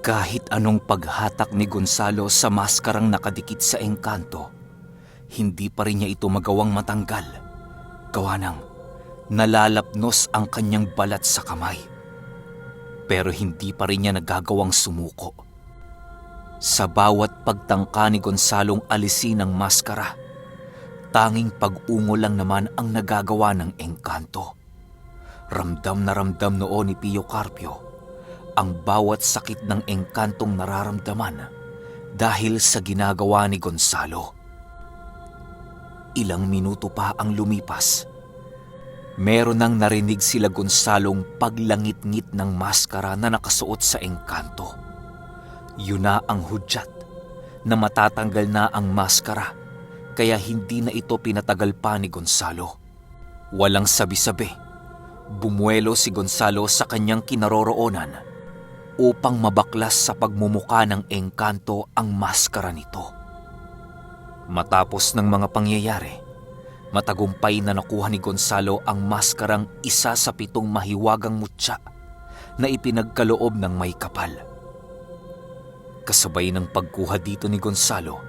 Kahit anong paghatak ni Gonzalo sa maskarang nakadikit sa engkanto, hindi pa rin niya ito magawang matanggal. Gawa ng nalalapnos ang kanyang balat sa kamay. Pero hindi pa rin niya nagagawang sumuko. Sa bawat pagtangka ni Gonzalong alisin ang maskara, tanging pag-ungo lang naman ang nagagawa ng engkanto. Ramdam na ramdam noon ni Pio Carpio ang bawat sakit ng engkantong nararamdaman dahil sa ginagawa ni Gonzalo. Ilang minuto pa ang lumipas. Meron nang narinig sila Gonzalong paglangit-ngit ng maskara na nakasuot sa engkanto. Yun na ang hudyat na matatanggal na ang maskara, kaya hindi na ito pinatagal pa ni Gonzalo. Walang sabi-sabi, bumuelo si Gonzalo sa kanyang kinaroroonan upang mabaklas sa pagmumuka ng engkanto ang maskara nito. Matapos ng mga pangyayari, matagumpay na nakuha ni Gonzalo ang maskarang isa sa 7 mahiwagang mutya na ipinagkaloob ng may kapal. Kasabay ng pagkuha dito ni Gonzalo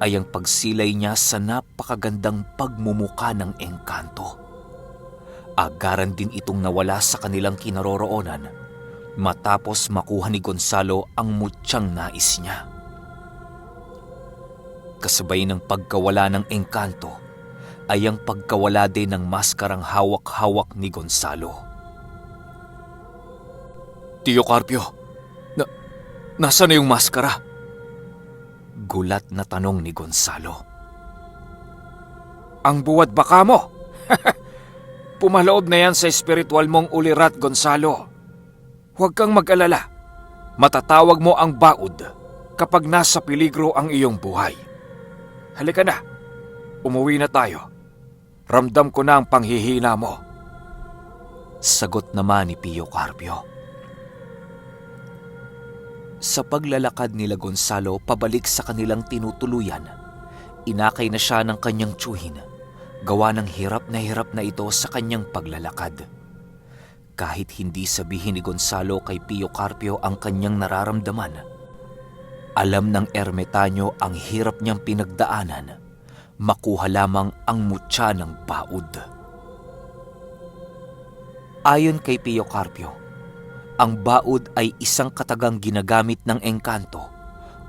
ay ang pagsilay niya sa napakagandang pagmumuka ng engkanto. Agaran din itong nawala sa kanilang kinaroroonan matapos makuha ni Gonzalo ang mutyang nais niya. Kasabay ng pagkawala ng engkanto ay ang pagkawala din ng maskarang hawak-hawak ni Gonzalo. Tio Carpio, nasaan na yung maskara? Gulat na tanong ni Gonzalo. Ang buwad baka mo? Pumaloob na yan sa espiritual mong ulirat, Gonzalo. Huwag kang mag-alala. Matatawag mo ang baod kapag nasa peligro ang iyong buhay. Halika na. Umuwi na tayo. Ramdam ko na ang panghihina mo. Sagot naman ni Pio Carpio. Sa paglalakad nila Gonzalo pabalik sa kanilang tinutuluyan, inakay na siya ng kanyang tiyuhin. Gawa ng hirap na ito sa kanyang paglalakad. Kahit hindi sabihin ni Gonzalo kay Pio Carpio ang kanyang nararamdaman, alam ng ermitanyo ang hirap niyang pinagdaanan, makuha lamang ang mutya ng baod. Ayon kay Pio Carpio, ang baod ay isang katagang ginagamit ng engkanto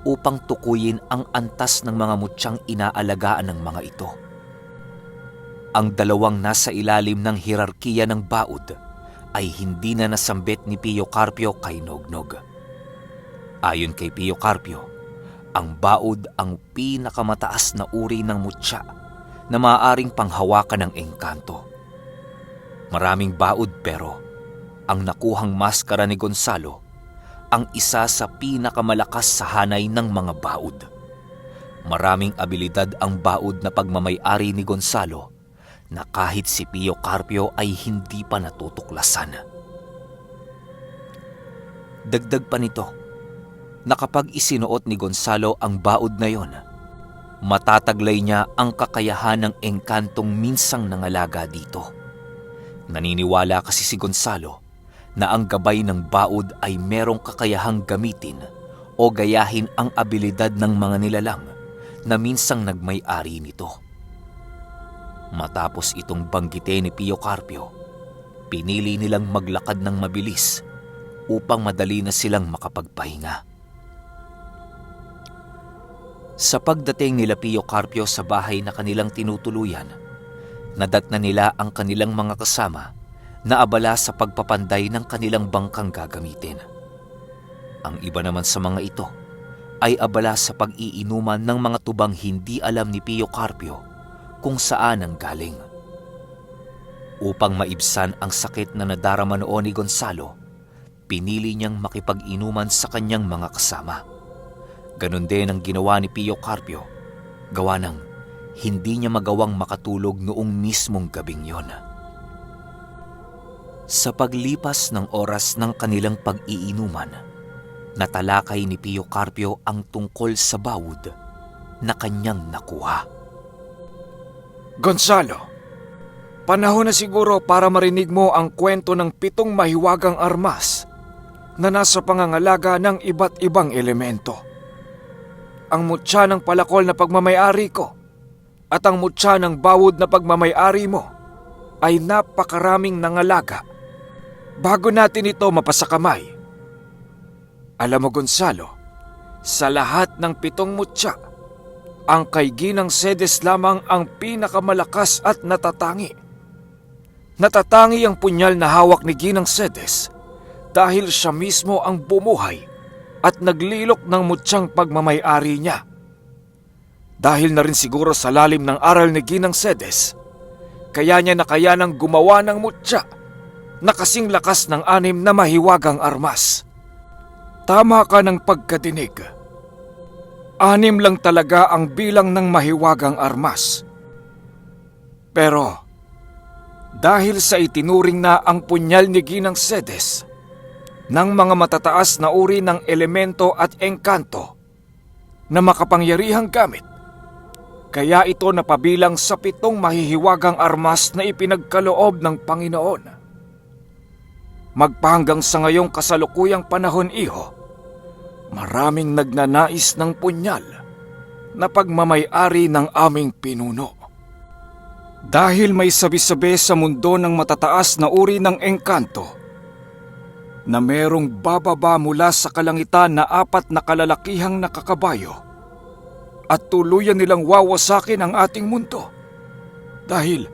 upang tukuyin ang antas ng mga mutyang inaalagaan ng mga ito. Ang dalawang nasa ilalim ng hierarkiya ng baod ay hindi na nasambit ni Pio Carpio kay Nognog. Ayon kay Pio Carpio, ang baod ang pinakamataas na uri ng mutya na maaaring panghawakan ng engkanto. Maraming baod pero ang nakuhang maskara ni Gonzalo ang isa sa pinakamalakas sa hanay ng mga baod. Maraming abilidad ang baod na pagmamay-ari ni Gonzalo na kahit si Pio Carpio ay hindi pa natutuklasan. Dagdag pa nito, na kapag isinuot ni Gonzalo ang baod na yon, matataglay niya ang kakayahan ng engkantong minsang nangalaga dito. Naniniwala kasi si Gonzalo na ang gabay ng baod ay merong kakayahang gamitin o gayahin ang abilidad ng mga nilalang na minsang nagmay-ari nito. Matapos itong banggitin ni Pio Carpio, pinili nilang maglakad ng mabilis upang madali na silang makapagpahinga. Sa pagdating nila Pio Carpio sa bahay na kanilang tinutuluyan, nadatna nila ang kanilang mga kasama na abala sa pagpapanday ng kanilang bangkang gagamitin. Ang iba naman sa mga ito ay abala sa pag-iinuman ng mga tubang hindi alam ni Pio Carpio kung saan ang galing. Upang maibsan ang sakit na nadarama noon ni Gonzalo, pinili niyang makipag-inuman sa kanyang mga kasama. Ganon din ang ginawa ni Pio Carpio, gawa ng hindi niya magawang makatulog noong mismong gabing yon. Sa paglipas ng oras ng kanilang pag-iinuman, natalakay ni Pio Carpio ang tungkol sa baod na kanyang nakuha. Gonzalo, panahon na siguro para marinig mo ang kwento ng 7 mahiwagang armas na nasa pangangalaga ng iba't ibang elemento. Ang mutya ng palakol na pagmamayari ko at ang mutya ng bawod na pagmamayari mo ay napakaraming nangalaga bago natin ito mapasakamay. Alam mo, Gonzalo, sa lahat ng 7 mutya, ang kay Ginang Cedes lamang ang pinakamalakas at natatangi. Natatangi ang punyal na hawak ni Ginang Cedes dahil siya mismo ang bumuhay at naglilok ng mutyang pagmamayari niya. Dahil na rin siguro sa lalim ng aral ni Ginang Cedes, kaya niya nakayanang gumawa ng mutya na kasing lakas ng 6 na mahiwagang armas. Tama ka ng pagkadinig. 6 lang talaga ang bilang ng mahiwagang armas. Pero dahil sa itinuring na ang punyal ni Ginang Cedes ng mga matataas na uri ng elemento at engkanto na makapangyarihang gamit, kaya ito napabilang sa 7 mahihiwagang armas na ipinagkaloob ng Panginoon. Magpahanggang sa ngayong kasalukuyang panahon, iho, maraming nagnanais ng punyal na pagmamayari ng aming pinuno. Dahil may sabi-sabi sa mundo ng matataas na uri ng engkanto na merong bababa mula sa kalangitan na 4 na kalalakihang nakakabayo at tuluyan nilang wawasakin ang ating mundo dahil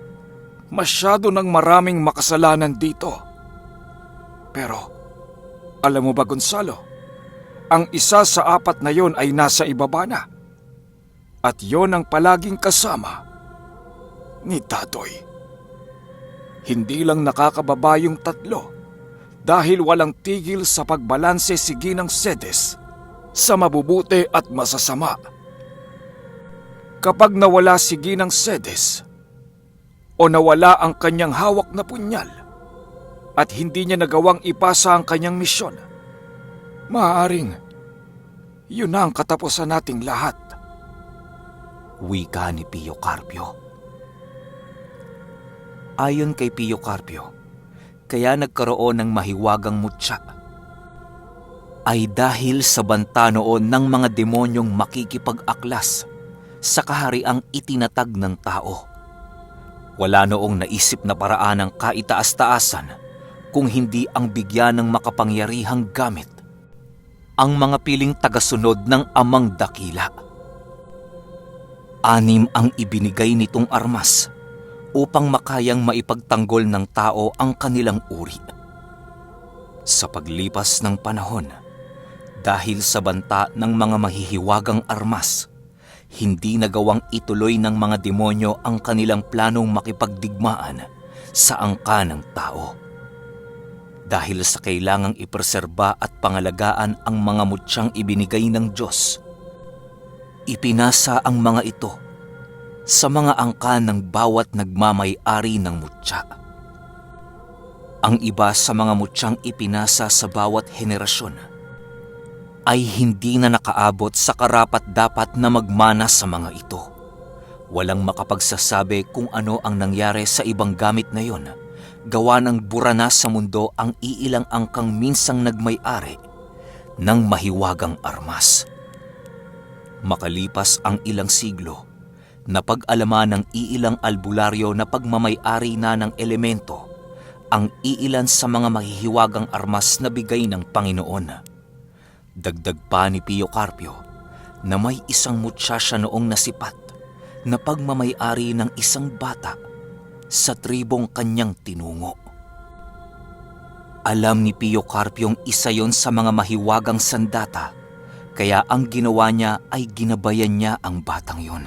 masyado ng maraming makasalanan dito. Pero alam mo ba, Gonzalo, ang isa sa 4 na yon ay nasa ibaba na at yon ang palaging kasama ni Tatoy. Hindi lang nakakababa yung 3 dahil walang tigil sa pagbalanse si Ginang Cedes sa mabubuti at masasama. Kapag nawala si Ginang Cedes o nawala ang kanyang hawak na punyal at hindi niya nagawang ipasa ang kanyang misyon, maaaring yun na ang katapusan nating lahat. Wika ni Pio Carpio. Ayon kay Pio Carpio, kaya nagkaroon ng mahiwagang mutya ay dahil sa banta noon ng mga demonyong makikipag-aklas sa kahariang itinatag ng tao. Wala noong naisip na paraan ng kaitaas-taasan kung hindi ang bigyan ng makapangyarihang gamit ang mga piling tagasunod ng Amang Dakila. 6 ang ibinigay nitong armas upang makayang maipagtanggol ng tao ang kanilang uri. Sa paglipas ng panahon, dahil sa banta ng mga mahihiwagang armas, hindi nagawang ituloy ng mga demonyo ang kanilang planong makipagdigmaan sa angka ng tao. Dahil sa kailangang ipreserba at pangalagaan ang mga mutyang ibinigay ng Diyos, ipinasa ang mga ito sa mga angka ng bawat nagmamay-ari ng mutya. Ang iba sa mga mutyang ipinasa sa bawat henerasyon ay hindi na nakaabot sa karapat-dapat na magmana sa mga ito. Walang makapagsasabi kung ano ang nangyari sa ibang gamit na yon. Gawa ng burana sa mundo ang iilang angkang minsang nagmay-ari ng mahiwagang armas. Makalipas ang ilang siglo, napag-alaman ng iilang albularyo na pagmamay-ari na ng elemento ang iilan sa mga mahihiwagang armas na bigay ng Panginoon. Dagdag pa ni Pio Carpio na may isang mutya siya noong nasipat na pagmamay-ari ng isang bata sa tribong kanyang tinungo. Alam ni Pio Carpiong isa yon sa mga mahiwagang sandata, kaya ang ginawa niya ay ginabayan niya ang batang yon.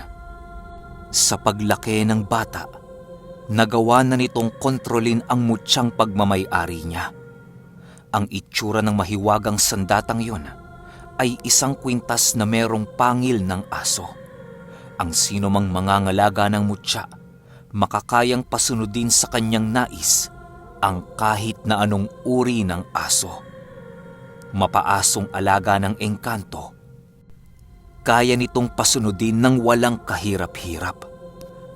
Sa paglaki ng bata, nagawa na nitong kontrolin ang mutyang pagmamay-ari niya. Ang itsura ng mahiwagang sandatang yon ay isang kwintas na merong pangil ng aso. Ang sino mang mangangalaga ng mutya makakayang pasunodin sa kanyang nais ang kahit na anong uri ng aso. Mapaasong alaga ng engkanto, kaya nitong pasunodin ng walang kahirap-hirap.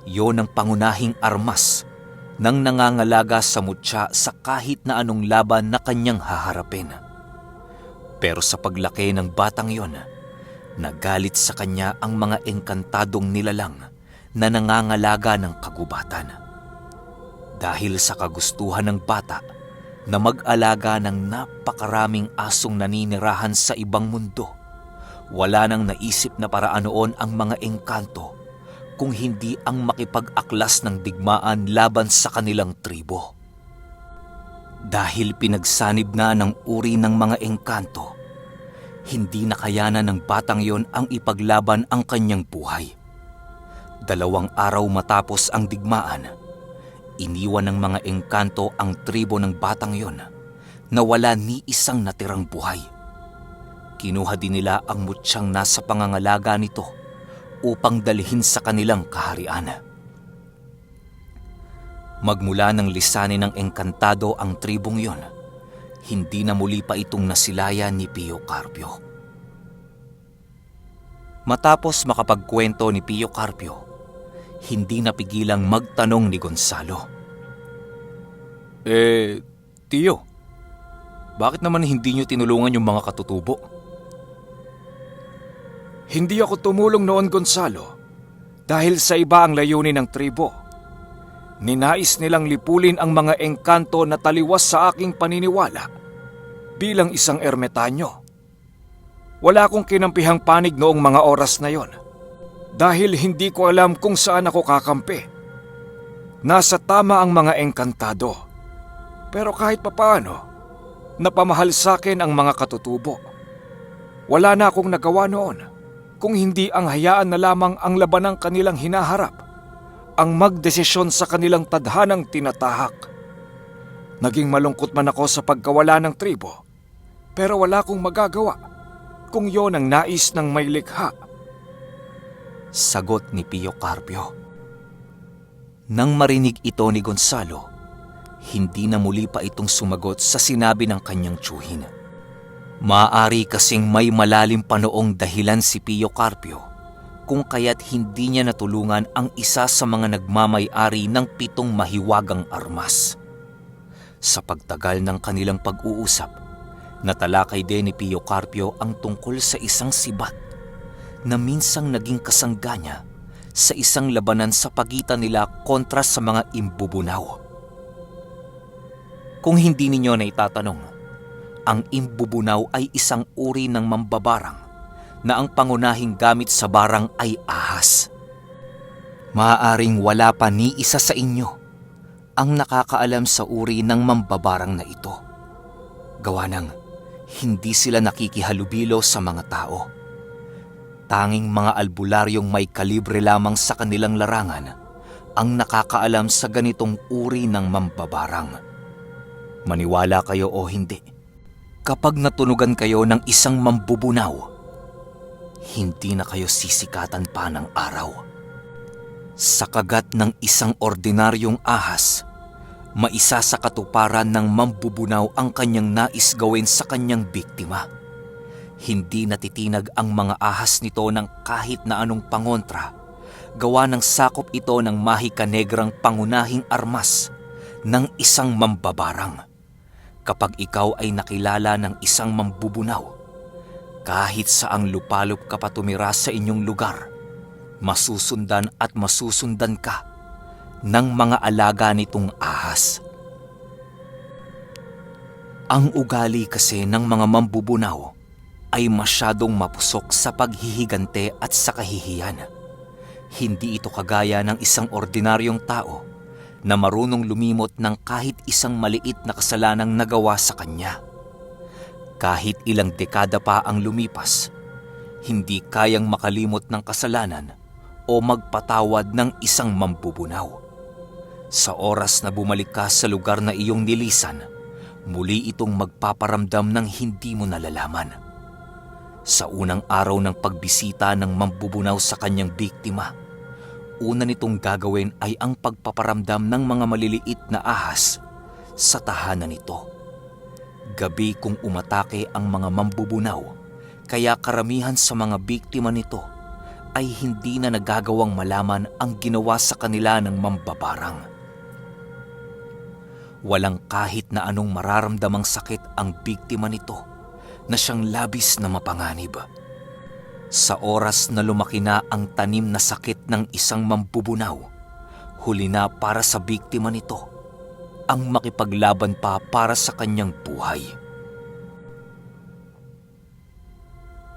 Yon ang pangunahing armas ng nangangalaga sa mutya sa kahit na anong laban na kanyang haharapin. Pero sa paglaki ng batang yon, nagalit sa kanya ang mga engkantadong nilalang na nangangalaga ng kagubatan. Dahil sa kagustuhan ng bata na mag-alaga ng napakaraming asong naninirahan sa ibang mundo, wala nang naisip na paraan noon ang mga engkanto kung hindi ang makipag-aklas ng digmaan laban sa kanilang tribo. Dahil pinagsanib na ng uri ng mga engkanto, hindi nakayanan ng batang yon ang ipaglaban ang kanyang buhay. 2 araw matapos ang digmaan, iniwan ng mga engkanto ang tribo ng batang yon na wala ni isang natirang buhay. Kinuha din nila ang mutsyang nasa pangangalaga nito upang dalhin sa kanilang kaharian. Magmula ng lisanin ng engkantado ang tribong yon, hindi na muli pa itong nasilaya ni Pio Carpio. Matapos makapagkwento ni Pio Carpio, hindi napigilang magtanong ni Gonzalo. Tio, bakit naman hindi niyo tinulungan yung mga katutubo? Hindi ako tumulong noon, Gonzalo, dahil sa iba ang layunin ng tribo. Ninais nilang lipulin ang mga engkanto na taliwas sa aking paniniwala bilang isang ermetanyo. Wala akong kinampihang panig noong mga oras na yon dahil hindi ko alam kung saan ako kakampi. Nasa tama ang mga engkantado, pero kahit papaano, napamahal sa akin ang mga katutubo. Wala na akong nagawa noon kung hindi ang hayaan na lamang ang labanang kanilang hinaharap ang magdesisyon sa kanilang tadhanang tinatahak. Naging malungkot man ako sa pagkawala ng tribo, pero wala akong magagawa kung yon ang nais ng may likha. Sagot ni Pio Carpio. Nang marinig ito ni Gonzalo, hindi na muli pa itong sumagot sa sinabi ng kanyang tiyuhin. Maaari kasing may malalim pa noong dahilan si Pio Carpio kung kaya't hindi niya natulungan ang isa sa mga nagmamay-ari ng 7 mahiwagang armas. Sa pagtagal ng kanilang pag-uusap, natalakay din ni Pio Carpio ang tungkol sa isang sibat na minsang naging kasangga niya sa isang labanan sa pagitan nila kontra sa mga imbubunaw. Kung hindi ninyo na itatanong, ang imbubunaw ay isang uri ng mambabarang na ang pangunahing gamit sa barang ay ahas. Maaaring wala pa ni isa sa inyo ang nakakaalam sa uri ng mambabarang na ito. Gawa ng hindi sila nakikihalubilo sa mga tao. Tanging mga albularyong may kalibre lamang sa kanilang larangan ang nakakaalam sa ganitong uri ng mambabarang. Maniwala kayo o hindi, kapag natunugan kayo ng isang mambubunaw, hindi na kayo sisikatan pa ng araw. Sa kagat ng isang ordinaryong ahas, maisa sa katuparan ng mambubunaw ang kanyang nais gawin sa kanyang biktima. Hindi natitinag ang mga ahas nito ng kahit na anong pangontra, gawa ng sakop ito ng mahika-negrang pangunahing armas ng isang mambabarang. Kapag ikaw ay nakilala ng isang mambubunaw, kahit saang lupalop ka pa tumira sa inyong lugar, masusundan at masusundan ka ng mga alaga nitong ahas. Ang ugali kasi ng mga mambubunaw ay masyadong mapusok sa paghihigante at sa kahihiyan. Hindi ito kagaya ng isang ordinaryong tao na marunong lumimot ng kahit isang maliit na kasalanang nagawa sa kanya. Kahit ilang dekada pa ang lumipas, hindi kayang makalimot ng kasalanan o magpatawad ng isang mambubunaw. Sa oras na bumalik ka sa lugar na iyong nilisan, muli itong magpaparamdam ng hindi mo nalalaman. Sa unang araw ng pagbisita ng mambubunaw sa kanyang biktima, una nitong gagawin ay ang pagpaparamdam ng mga maliliit na ahas sa tahanan nito. Gabi kung umatake ang mga mambubunaw, kaya karamihan sa mga biktima nito ay hindi na nagagawang malaman ang ginawa sa kanila ng mambabarang. Walang kahit na anong mararamdamang sakit ang biktima nito na siyang labis na mapanganib. Sa oras na lumaki na ang tanim na sakit ng isang mambubunaw, huli na para sa biktima nito ang makipaglaban pa para sa kanyang buhay.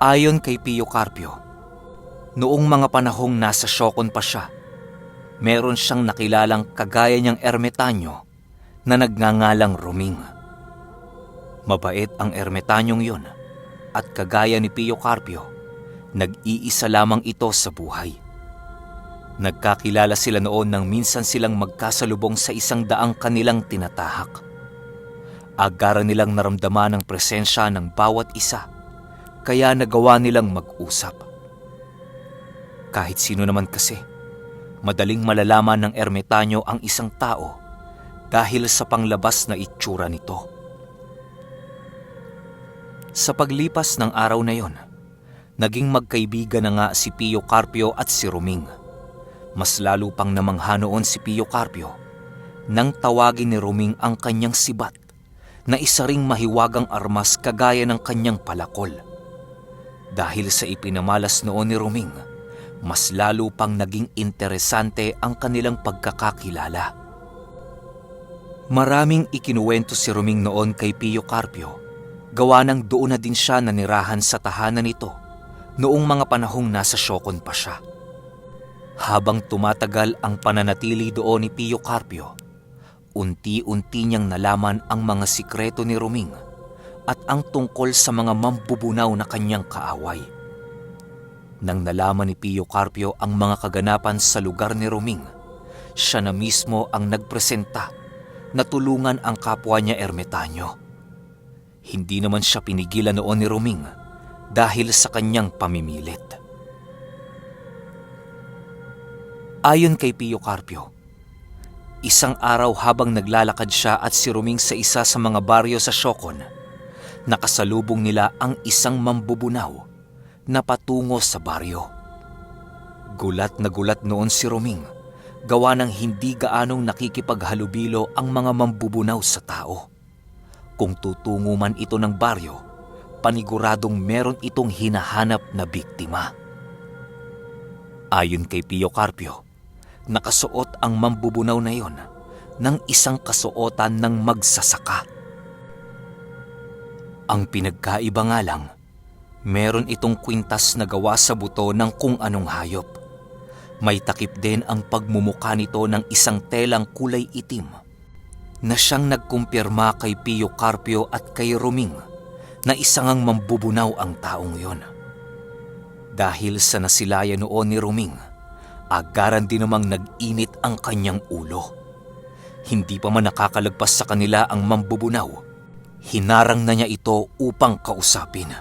Ayon kay Pio Carpio, noong mga panahong nasa Siocon pa siya, meron siyang nakilalang kagaya niyang ermitanyo na nagngangalang Ruming. Mabait ang ermitanyong yun at kagaya ni Pio Carpio, nag-iisa lamang ito sa buhay. Nagkakilala sila noon nang minsan silang magkasalubong sa isang daang kanilang tinatahak. Agaran nilang naramdaman ang presensya ng bawat isa, kaya nagawa nilang mag-usap. Kahit sino naman kasi, madaling malalaman ng ermitanyo ang isang tao dahil sa panglabas na itsura nito. Sa paglipas ng araw na yon, naging magkaibigan na nga si Pio Carpio at si Ruming. Mas lalo pang namangha noon si Pio Carpio nang tawagin ni Ruming ang kanyang sibat na isa ring mahiwagang armas kagaya ng kanyang palakol. Dahil sa ipinamalas noon ni Ruming, mas lalo pang naging interesante ang kanilang pagkakakilala. Maraming ikinuwento si Ruming noon kay Pio Carpio, gawa ng doon na din siya nanirahan sa tahanan nito noong mga panahong nasa Siocon pa siya. Habang tumatagal ang pananatili doon ni Pio Carpio, unti-unti niyang nalaman ang mga sikreto ni Ruming at ang tungkol sa mga mambubunaw na kanyang kaaway. Nang nalaman ni Pio Carpio ang mga kaganapan sa lugar ni Ruming, siya na mismo ang nagpresenta na tulungan ang kapwa niya ermitanyo. Hindi naman siya pinigilan noon ni Ruming dahil sa kanyang pamimilit. Ayon kay Pio Carpio, isang araw habang naglalakad siya at si Ruming sa isa sa mga baryo sa Siocon, nakasalubong nila ang isang mambubunaw na patungo sa baryo. Gulat na gulat noon si Ruming, gawa ng hindi gaanong nakikipaghalubilo ang mga mambubunaw sa tao. Kung tutungo man ito ng baryo, paniguradong meron itong hinahanap na biktima. Ayon kay Pio Carpio, nakasuot ang mambubunaw na yon ng isang kasuotan ng magsasaka. Ang pinagkaiba nga lang, meron itong kwintas na gawa sa buto ng kung anong hayop. May takip din ang pagmumukha nito ng isang telang kulay itim na siyang nagkumpirma kay Pio Carpio at kay Ruming na isangang mambubunaw ang taong yon. Dahil sa nasilayan noon ni Ruming, agaran din namang nag-init ang kanyang ulo. Hindi pa man nakakalagpas sa kanila ang mambubunaw, hinarang na niya ito upang kausapin.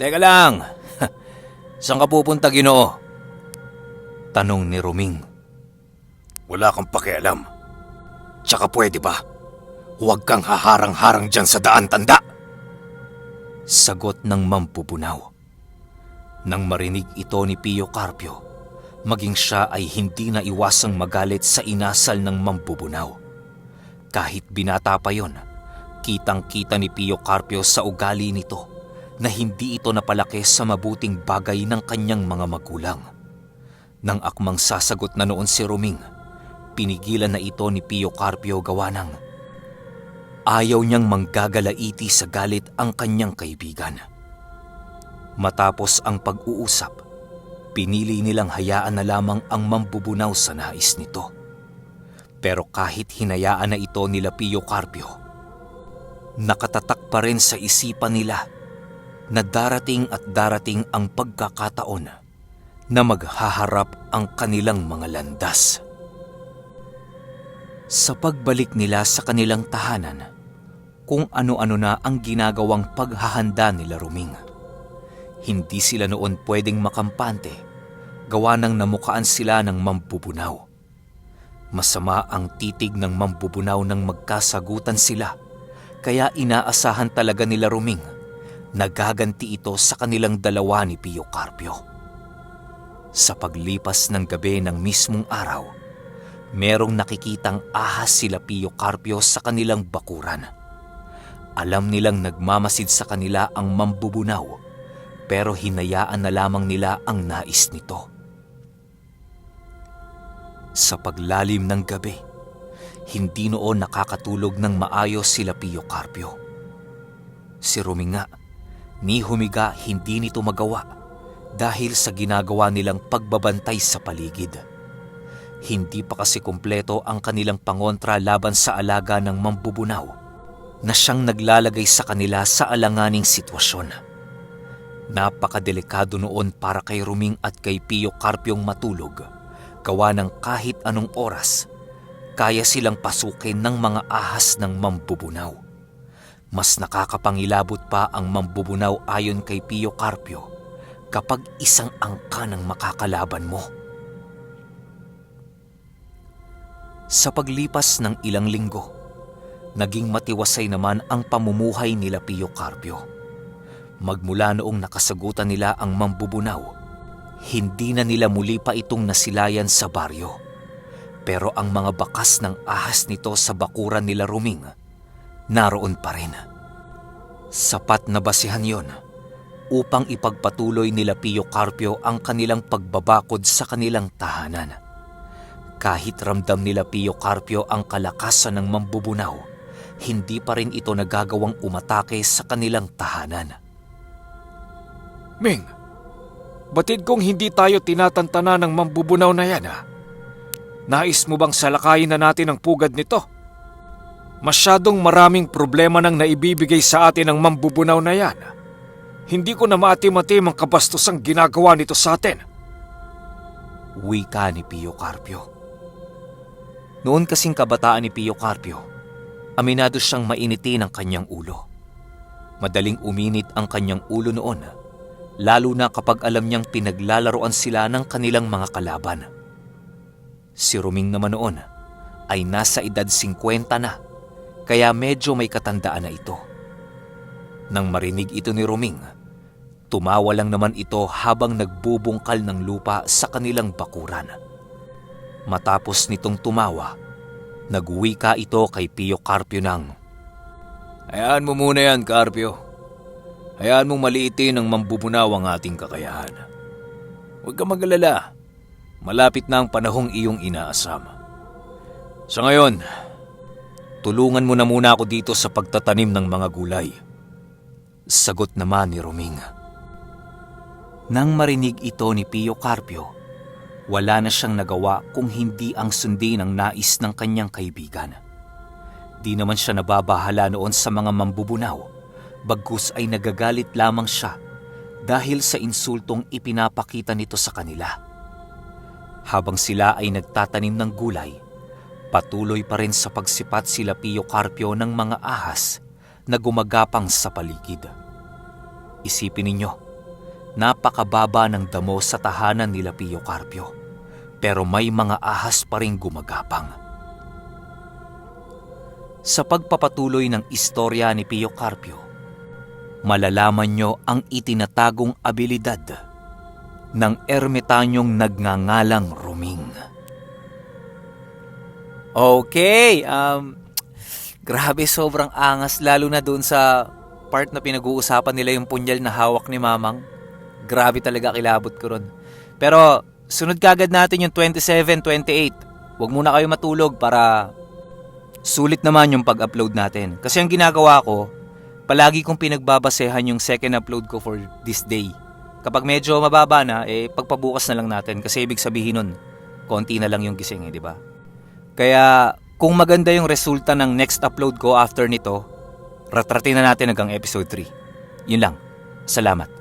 "Teka lang, saan ka pupunta, Ginoo?" tanong ni Ruming. Wala kang pakialam. Tsaka pwede ba? Huwag kang haharang-harang dyan sa daan, tanda! Sagot ng mambubunaw. Nang marinig ito ni Pio Carpio, maging siya ay hindi na iwasang magalit sa inasal ng mambubunaw. Kahit binata pa yon, kitang-kita ni Pio Carpio sa ugali nito na hindi ito napalaki sa mabuting bagay ng kanyang mga magulang. Nang akmang sasagot na noon si Ruming, pinigilan na ito ni Pio Carpio gawa ng ayaw niyang manggagalaiti sa galit ang kanyang kaibigan. Matapos ang pag-uusap, pinili nilang hayaan na lamang ang mambubunaw sa nais nito. Pero kahit hinayaan na ito nila Pio Carpio, nakatatak pa rin sa isipan nila na darating at darating ang pagkakataon na maghaharap ang kanilang mga landas. Sa pagbalik nila sa kanilang tahanan, kung ano-ano na ang ginagawang paghahanda nila Ruming. Hindi sila noon pwedeng makampante, gawa ng namukaan sila ng mambubunaw. Masama ang titig ng mambubunaw nang magkasagutan sila, kaya inaasahan talaga nila Ruming na gaganti ito sa kanilang dalawa ni Pio Carpio. Sa paglipas ng gabi ng mismong araw, merong nakikitang ahas sila Pio Carpio sa kanilang bakuran. Alam nilang nagmamasid sa kanila ang mambubunaw, pero hinayaan na lamang nila ang nais nito. Sa paglalim ng gabi, hindi noon nakakatulog ng maayos sila Pio Carpio. Si Ruming nga, ni humiga hindi nito magawa dahil sa ginagawa nilang pagbabantay sa paligid. Hindi pa kasi kumpleto ang kanilang pangontra laban sa alaga ng mambubunaw na siyang naglalagay sa kanila sa alanganing sitwasyon. Napakadelikado noon para kay Ruming at kay Pio Carpiong matulog, gawa ng kahit anong oras, kaya silang pasukin ng mga ahas ng mambubunaw. Mas nakakapangilabot pa ang mambubunaw ayon kay Pio Carpio kapag isang angka ng makakalaban mo. Sa paglipas ng ilang linggo, naging matiwasay naman ang pamumuhay nila Pio Carpio. Magmula noong nakasagutan nila ang mambubunaw, hindi na nila muli pa itong nasilayan sa baryo. Pero ang mga bakas ng ahas nito sa bakuran nila Ruming, naroon pa rin. Sapat na basihan yon upang ipagpatuloy nila Pio Carpio ang kanilang pagbabakod sa kanilang tahanan. Kahit ramdam nila Pio Carpio ang kalakasan ng mambubunaw, hindi pa rin ito nagagawang umatake sa kanilang tahanan. Ming, batid kong hindi tayo tinatantana ng mambubunaw na yan, ha? Nais mo bang salakayin na natin ang pugad nito? Masyadong maraming problema nang naibibigay sa atin ng mambubunaw na yan. Hindi ko na maatim-atim ang kabastusang ginagawa nito sa atin. Wika ni Pio Carpio. Noon kasing kabataan ni Pio Carpio, aminado siyang mainitin ang kanyang ulo. Madaling uminit ang kanyang ulo noon, lalo na kapag alam niyang pinaglalaroan sila ng kanilang mga kalaban. Si Ruming naman noon ay nasa edad 50 na, kaya medyo may katandaan na ito. Nang marinig ito ni Ruming, tumawa lang naman ito habang nagbubungkal ng lupa sa kanilang bakuran. Matapos nitong tumawa, nagwika ito kay Pio Carpio ng, "Hayaan mo muna yan, Carpio. Hayaan mong maliitin ng mambubunaw ang ating kakayahan. Huwag ka mag-alala. Malapit na ang panahong iyong inaasam. Sa ngayon, tulungan mo na muna ako dito sa pagtatanim ng mga gulay." Sagot naman ni Ruming. Nang marinig ito ni Pio Carpio, wala na siyang nagawa kung hindi ang sundin ang nais ng kanyang kaibigan. Di naman siya nababahala noon sa mga mambubunaw, bagkus ay nagagalit lamang siya dahil sa insultong ipinapakita nito sa kanila. Habang sila ay nagtatanim ng gulay, patuloy pa rin sa pagsipat sila Pio Carpio ng mga ahas na gumagapang sa paligid. Isipin ninyo, napakababa ng damo sa tahanan nila Pio Carpio, pero may mga ahas pa rin gumagapang. Sa pagpapatuloy ng istorya ni Pio Carpio, malalaman nyo ang itinatagong abilidad ng ermitanyong nagngangalang Ruming. Okay, grabe, sobrang angas lalo na doon sa part na pinag-uusapan nila yung punyal na hawak ni Mamang. Grabe talaga, kilabot ko ron. Pero sunod kagad natin yung 27, 28. Huwag muna kayo matulog para sulit naman yung pag-upload natin. Kasi ang ginagawa ko, palagi kong pinagbabasehan yung second upload ko for this day. Kapag medyo mababa na, pagpabukas na lang natin. Kasi ibig sabihin nun, konti na lang yung gising, di ba? Kaya kung maganda yung resulta ng next upload ko after nito, ratratin na natin hanggang episode 3. Yun lang. Salamat.